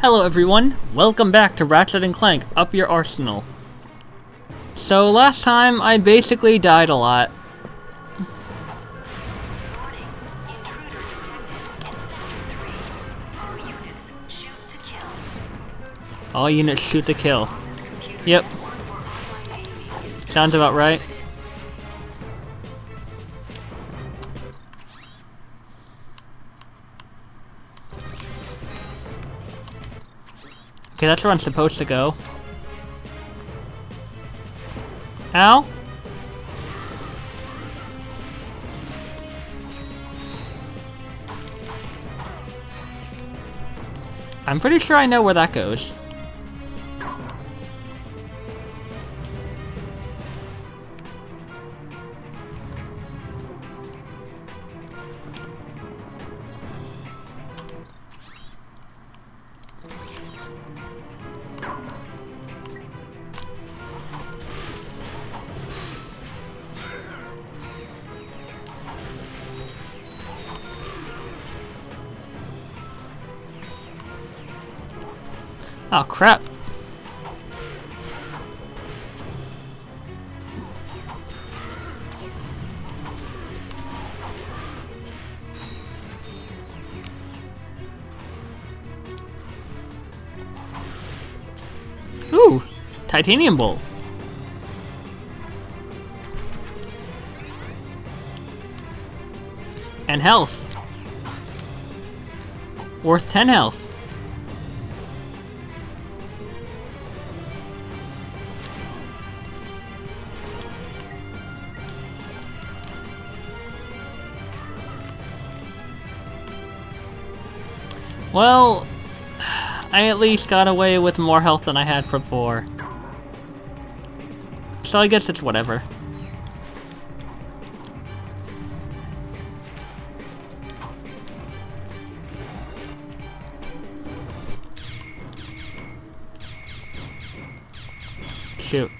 Hello everyone, welcome back to Ratchet and Clank, Up Your Arsenal. So last time I basically died a lot. All units shoot to kill. Yep. Sounds about right. Okay, that's where I'm supposed to go. Ow! I'm pretty sure I know where that goes. Oh crap. Ooh, titanium bolt. And health. Worth 10 health. Well, I at least got away with more health than I had before. So I guess it's whatever. Shoot.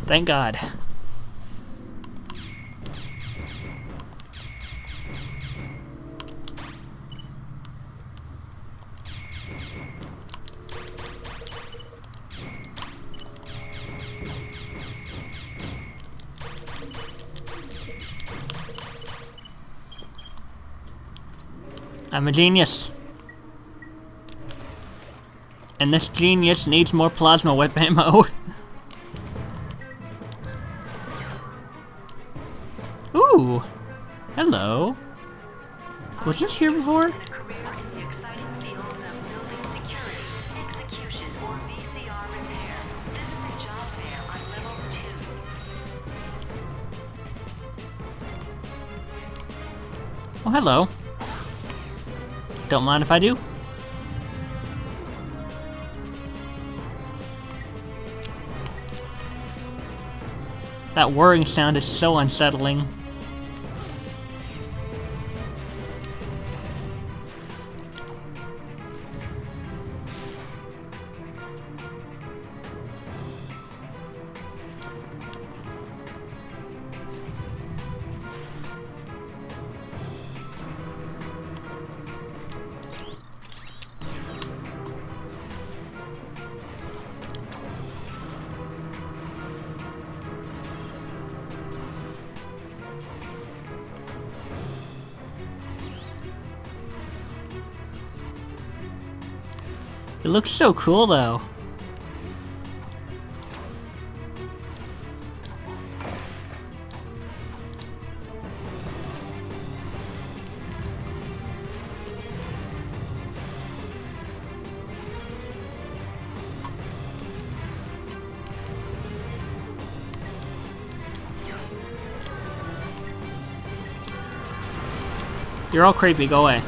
Thank God. I'm a genius. And this genius needs more plasma whip ammo. Ooh! Hello. Was this here before? Oh, hello. Don't mind if I do. That whirring sound is so unsettling. It looks so cool, though. You're all creepy, go away.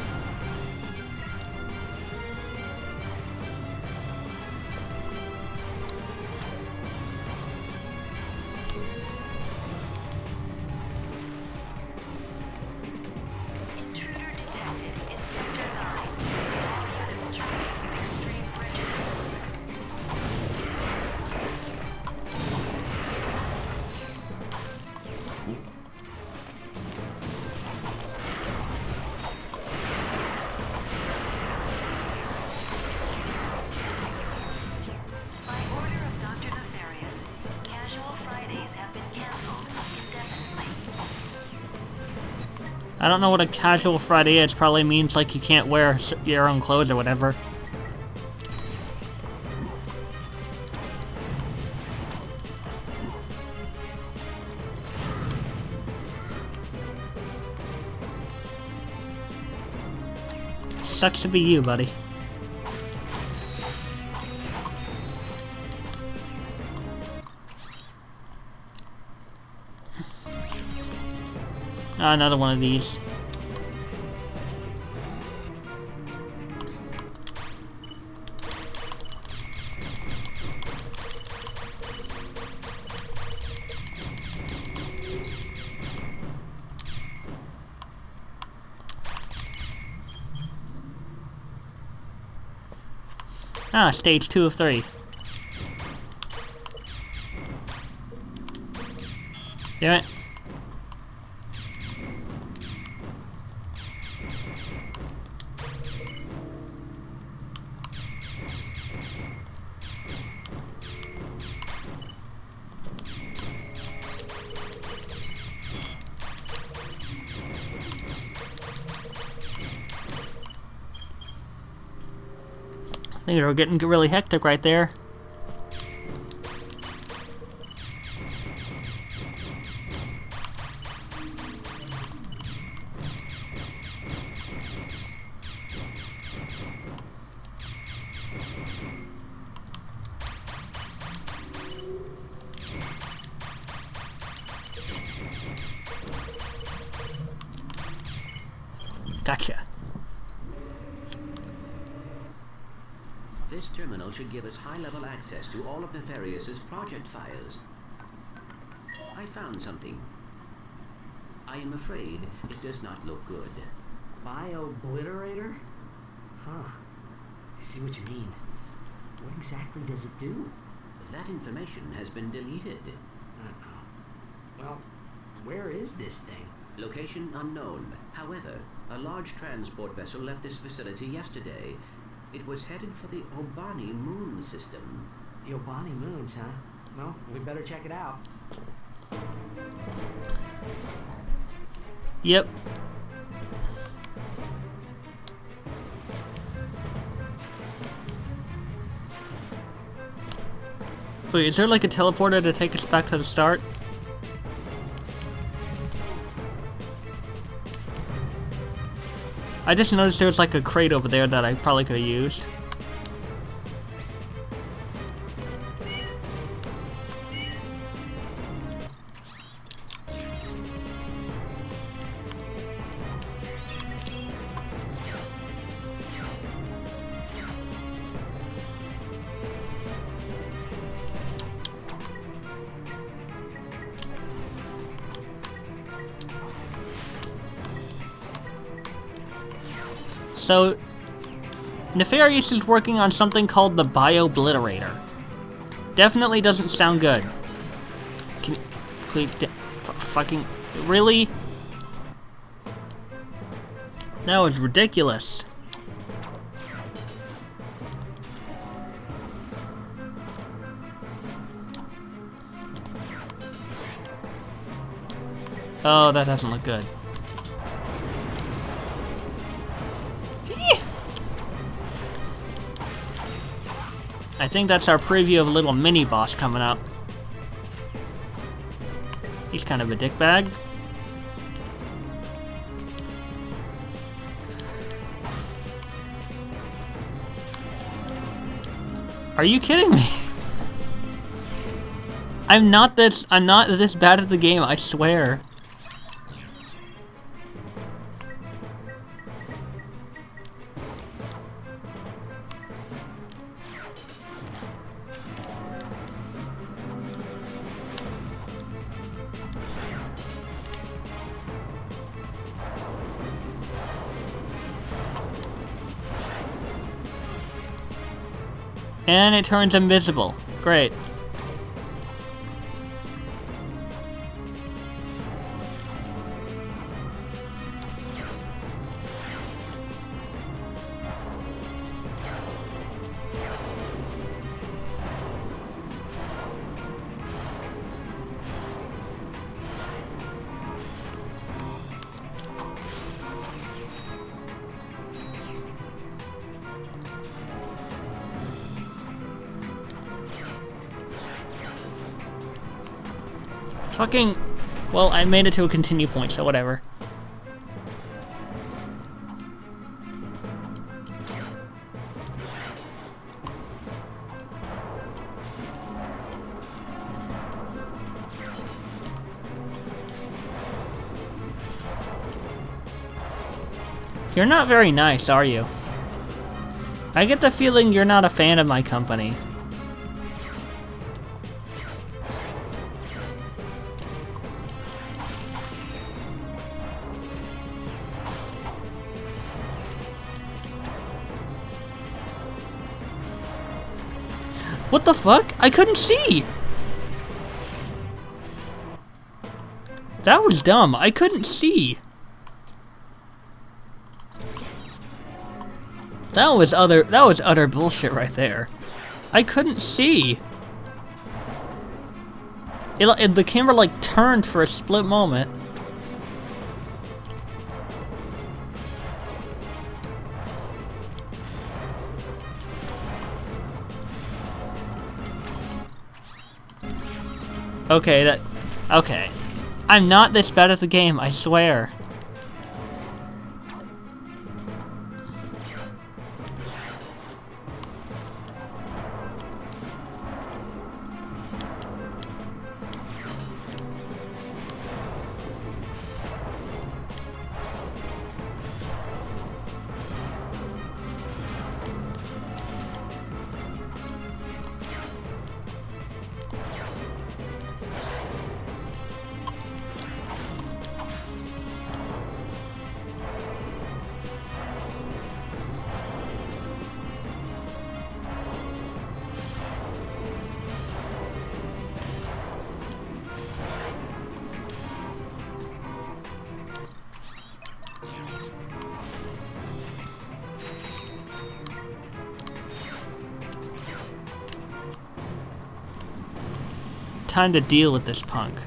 I don't know what a casual Friday is. Probably means like you can't wear your own clothes or whatever. Sucks to be you, buddy. Another one of these. Stage 2 of 3. Damn it. I think we're getting really hectic right there. Gotcha. This terminal should give us high-level access to all of Nefarious's project files. I found something. I am afraid it does not look good. Bio-obliterator? Huh. I see what you mean. What exactly does it do? That information has been deleted. Uh-oh. Well, where is this thing? Location unknown. However, a large transport vessel left this facility yesterday. It was headed for the OBANI moon system. The OBANI moons, huh? Well, we better check it out. Yep. Wait, is there like a teleporter to take us back to the start? I just noticed there was like a crate over there that I probably could have used. So, Nefarious is working on something called the Bio-obliterator. Definitely doesn't sound good. Fucking... Really? That was ridiculous. Oh, that doesn't look good. I think that's our preview of a little mini-boss coming up. He's kind of a dickbag. Are you kidding me? I'm not this bad at the game, I swear. And it turns invisible. Great. Fucking... Well, I made it to a continue point, so whatever. You're not very nice, are you? I get the feeling you're not a fan of my company. What the fuck? I couldn't see! That was dumb. I couldn't see. That was utter bullshit right there. I couldn't see. The camera like turned for a split moment. Okay. I'm not this bad at the game, I swear. Time to deal with this punk.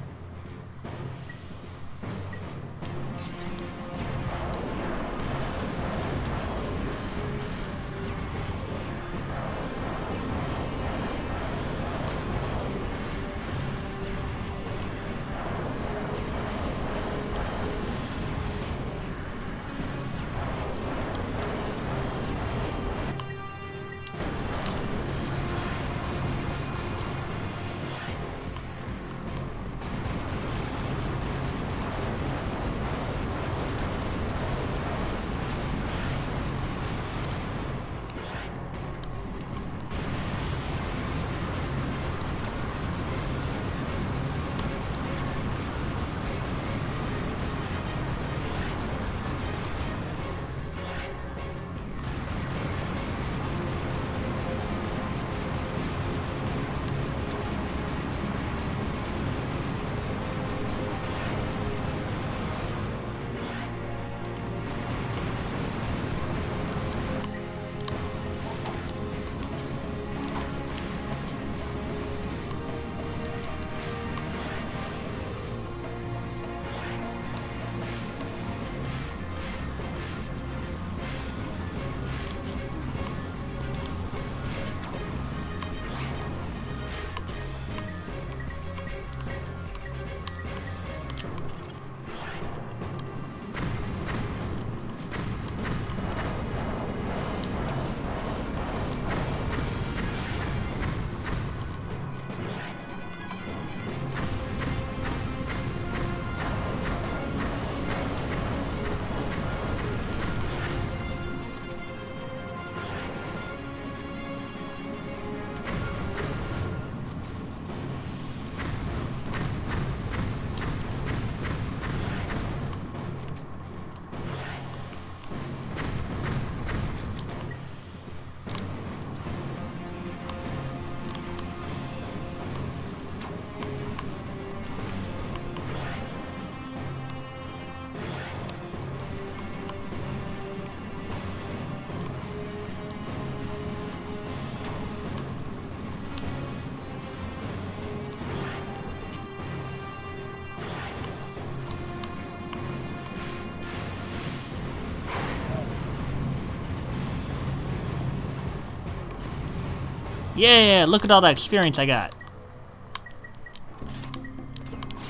Yeah, look at all that experience I got.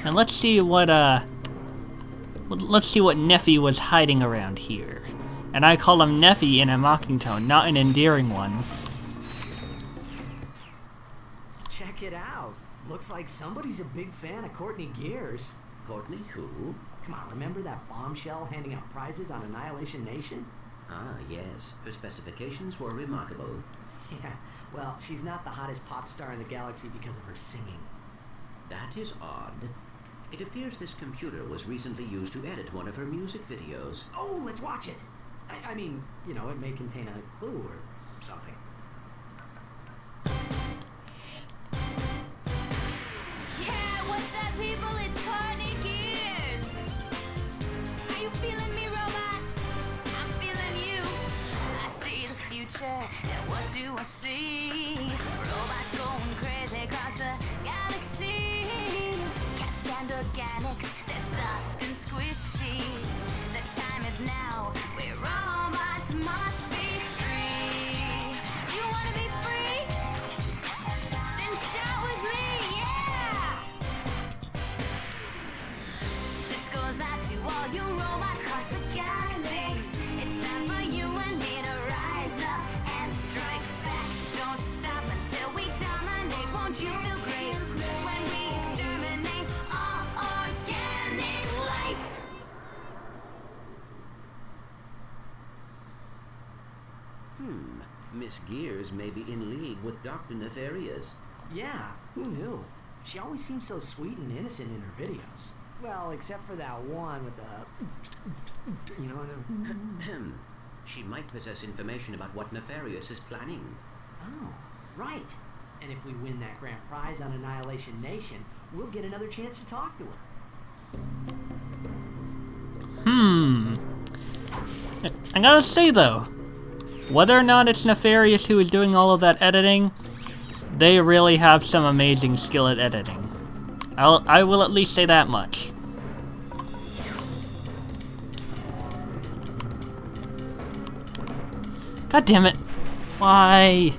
And let's see what Neffy was hiding around here. And I call him Neffy in a mocking tone, not an endearing one. Check it out. Looks like somebody's a big fan of Courtney Gears. Courtney who? Come on, remember that bombshell handing out prizes on Annihilation Nation? Ah, yes. Her specifications were remarkable. Yeah, well, she's not the hottest pop star in the galaxy because of her singing. That is odd. It appears this computer was recently used to edit one of her music videos. Oh, let's watch it! I mean, you know, it may contain a clue or something. Yeah, what's up, people? It's Courtney Gears. Are you feeling me, robots? I'm feeling you. I see the future, and what do I see? Robots going crazy across the galaxy. Can't stand organics, they're soft and squishy. The time is now, where robots must be free. You wanna be free? Then shout with me, yeah! This goes out to all you robots across the galaxy. It's time for you and me to rise up and strike back. Don't stop until we dominate. Won't you feel great when we exterminate all organic life? Miss Gears may be in league with Dr. Nefarious. Yeah, who knew? She always seems so sweet and innocent in her videos. Well, except for that one with the... You know... She might possess information about what Nefarious is planning. Oh, right. And if we win that grand prize on Annihilation Nation, we'll get another chance to talk to her. I gotta say though, whether or not it's Nefarious who is doing all of that editing, they really have some amazing skill at editing. I will at least say that much. God damn it. Why?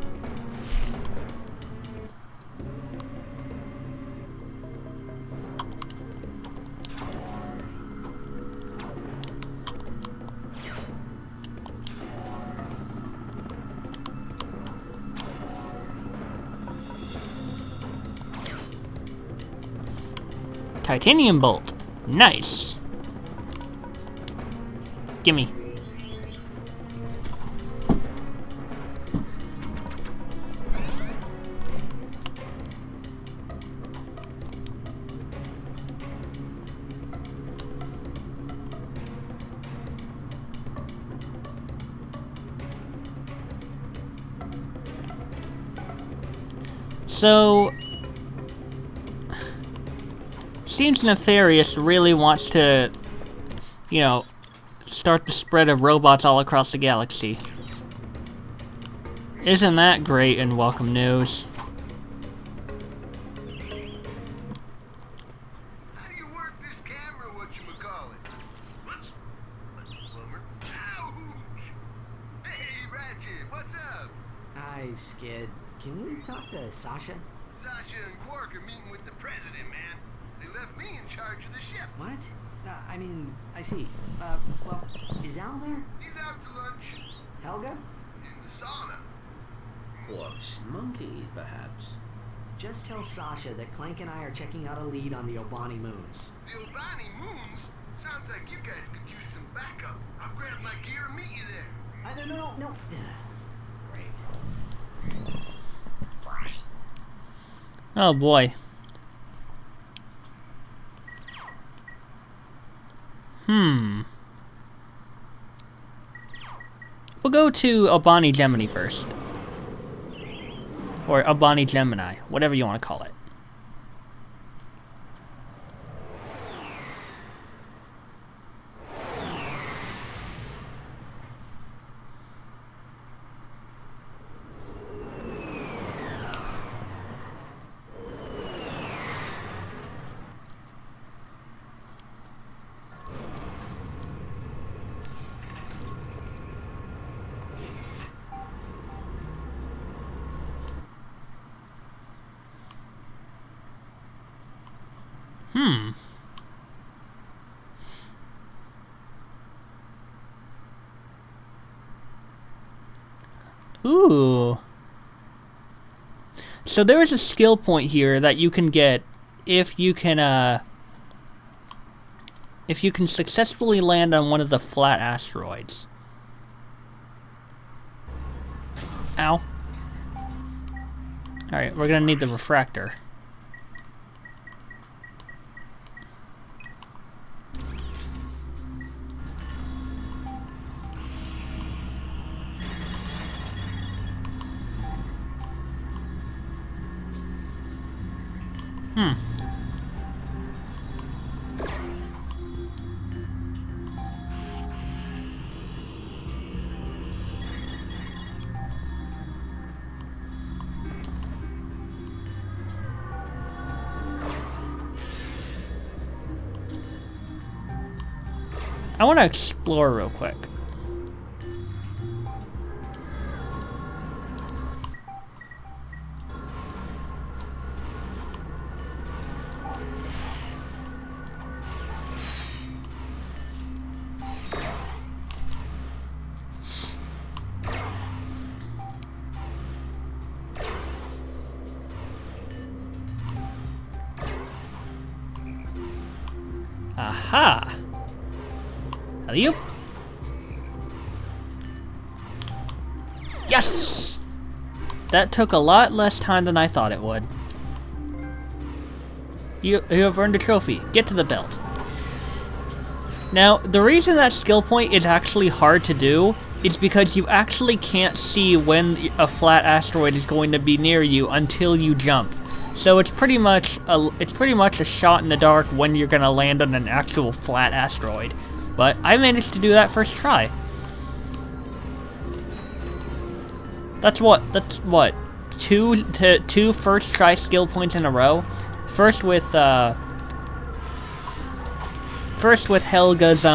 Titanium bolt. Nice. Gimme. So, seems Nefarious really wants to, you know, start the spread of robots all across the galaxy. Isn't that great and welcome news? How do you work this camera, whatchamacallit? Whoops. That's a plumber. Ouch! Hey, Ratchet, what's up? Hi, Skid. Can we talk to Sasha? Sasha and Quark are meeting with the president, man. They left me in charge of the ship. What? I mean, I see. Well, is Al there? He's out to lunch. Helga? In the sauna. Quark's monkey, perhaps. Just tell Sasha that Clank and I are checking out a lead on the OBANI moons. The OBANI moons? Sounds like you guys could use some backup. I'll grab my gear and meet you there. No. Great. Oh boy. We'll go to OBANI Gemini first. Or OBANI Gemini, whatever you want to call it. Ooh. So there is a skill point here that you can get if you can successfully land on one of the flat asteroids. Ow. Alright, we're gonna need the refractor. I want to explore real quick. Aha! Alley-oop. Yes! That took a lot less time than I thought it would. You have earned a trophy. Get to the belt. Now, the reason that skill point is actually hard to do is because you actually can't see when a flat asteroid is going to be near you until you jump. So it's pretty much a shot in the dark when you're gonna land on an actual flat asteroid. But I managed to do that first try. That's what two first try skill points in a row. First with Helga's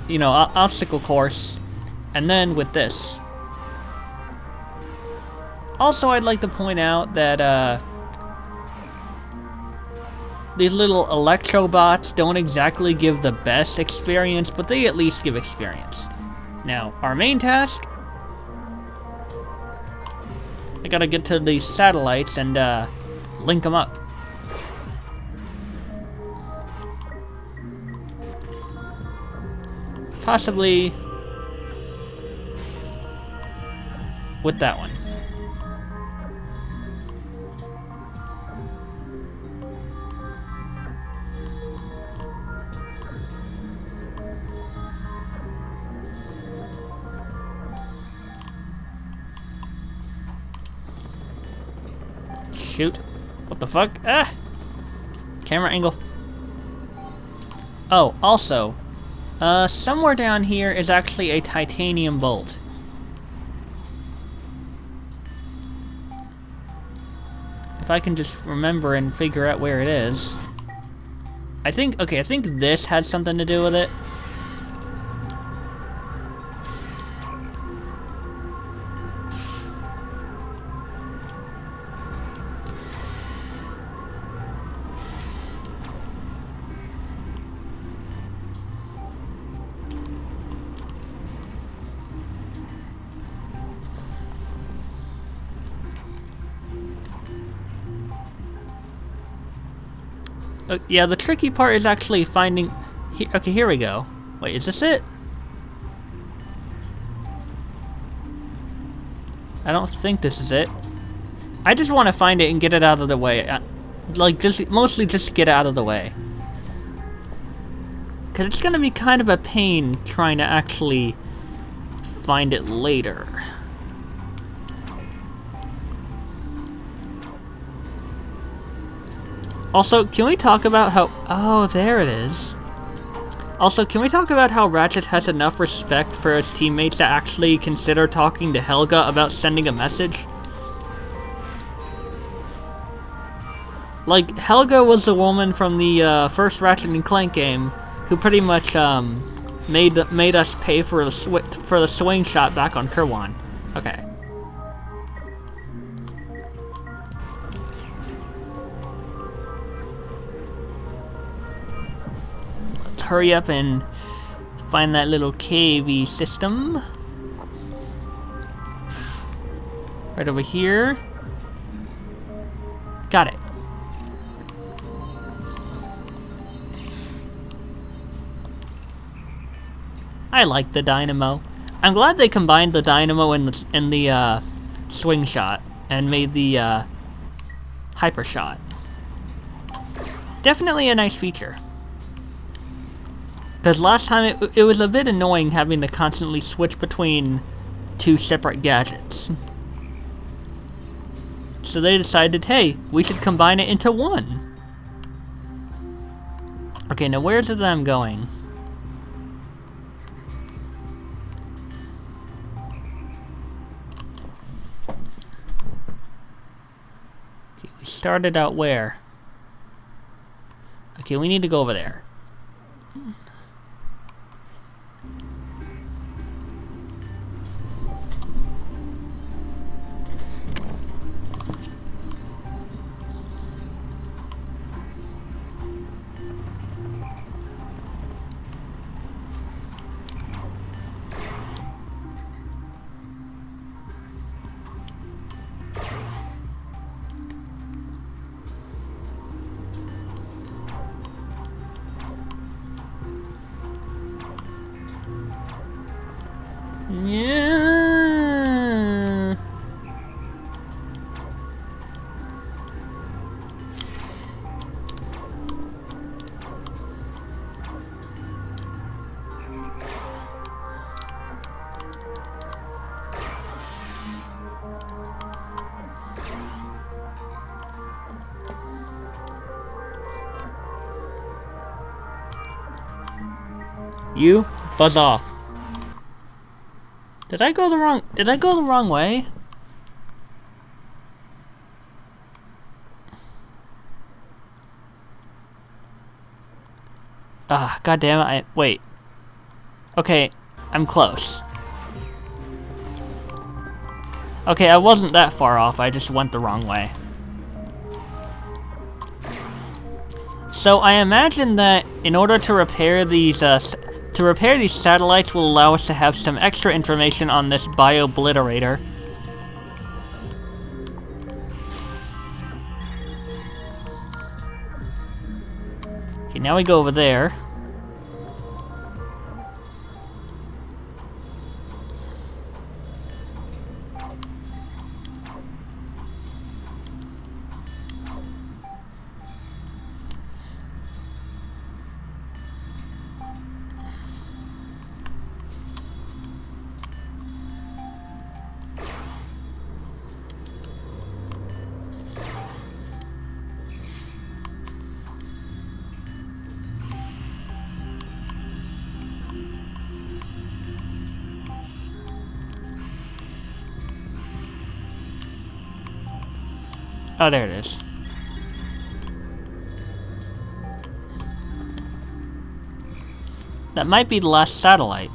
obstacle course, and then with this. Also, I'd like to point out that these little electrobots don't exactly give the best experience, but they at least give experience. Now, our main task, I gotta get to these satellites and link them up. Possibly with that one. Shoot. What the fuck? Ah! Camera angle. Oh, also, somewhere down here is actually a titanium bolt. If I can just remember and figure out where it is. I think this had something to do with it. Yeah, the tricky part is actually finding... Okay, here we go. Wait, is this it? I don't think this is it. I just want to find it and get it out of the way. Mostly just get it out of the way. Because it's going to be kind of a pain trying to actually find it later. Also, can we talk about how... Oh, there it is. Also, can we talk about how Ratchet has enough respect for his teammates to actually consider talking to Helga about sending a message? Like, Helga was the woman from the first Ratchet and Clank game who pretty much made us pay for the swing shot back on Kirwan. Okay. hurry up and find that little cavey system. Right over here. Got it. I like the dynamo. I'm glad they combined the dynamo and the swing shot and made the hyper shot. Definitely a nice feature. Because last time it was a bit annoying having to constantly switch between two separate gadgets. So they decided, hey, we should combine it into one. Okay, now where's it that I'm going? Okay, we started out where? Okay, we need to go over there. Yeah. You buzz off. Did I go the wrong way? Ah, god damn it, wait. Okay, I'm close. Okay, I wasn't that far off, I just went the wrong way. So I imagine that in order to repair these satellites will allow us to have some extra information on this bio-obliterator. Okay, now we go over there. Oh, there it is. That might be the last satellite.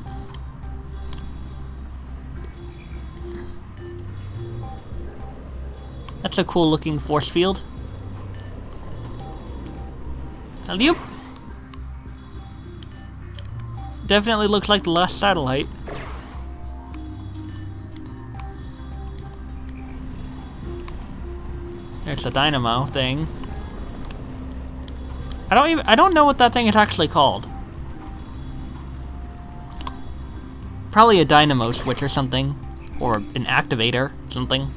That's a cool looking force field. Alley-oop. Definitely looks like the last satellite. There's the dynamo thing. I don't know what that thing is actually called. Probably a dynamo switch or something. Or an activator, something.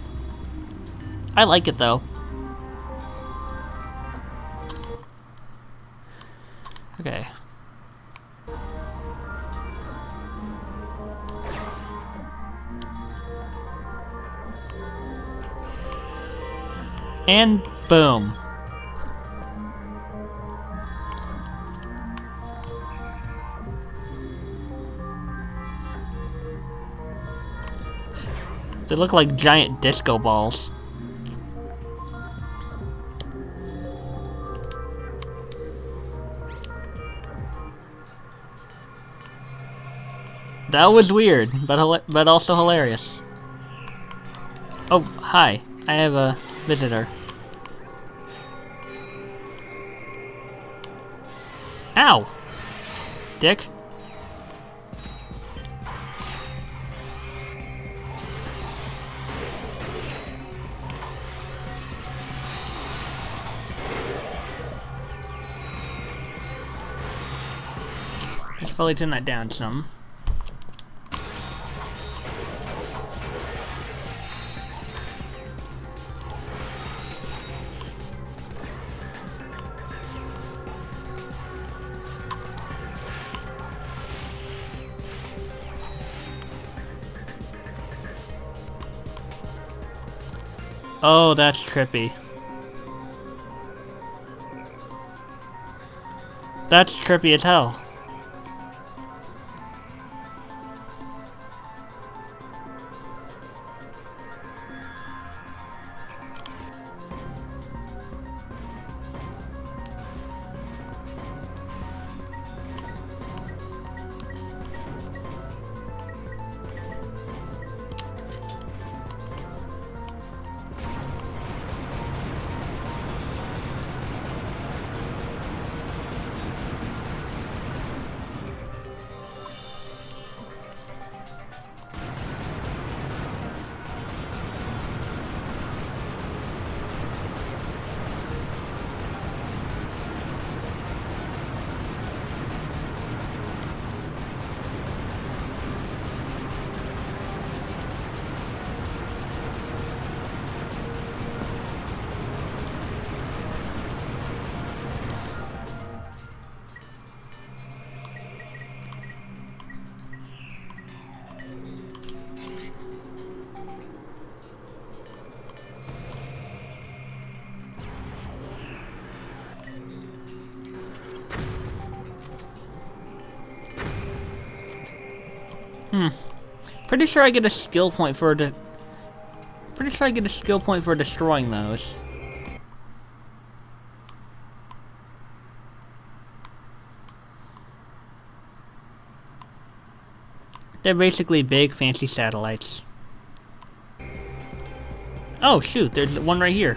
I like it though. Okay. And boom. They look like giant disco balls. That was weird, but also hilarious. Oh, hi. I have a visitor. Ow! dick. Let's probably turn that down some. Oh, that's trippy. That's trippy as hell. Pretty sure I get a skill point for destroying those. They're basically big fancy satellites. Oh shoot, there's one right here.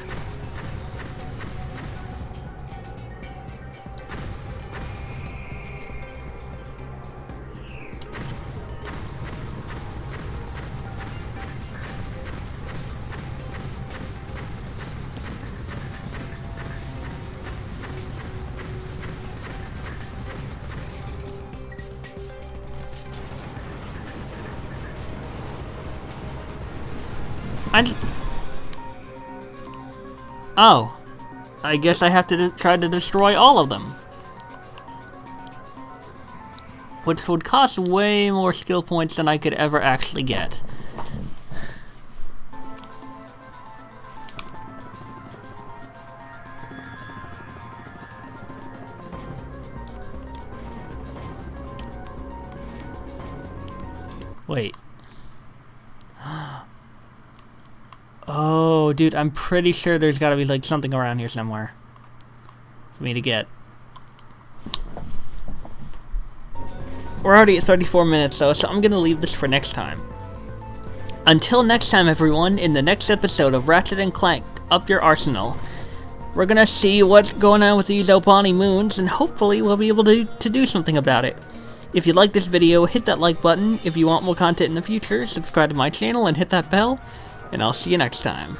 Oh, I guess I have to try to destroy all of them. Which would cost way more skill points than I could ever actually get. Wait. Oh, dude, I'm pretty sure there's gotta be like something around here somewhere for me to get. We're already at 34 minutes though, so I'm gonna leave this for next time. Until next time, everyone, in the next episode of Ratchet and Clank, Up Your Arsenal, we're gonna see what's going on with these OBANI moons, and hopefully we'll be able to do something about it. If you like this video, hit that like button. If you want more content in the future, subscribe to my channel and hit that bell. And I'll see you next time.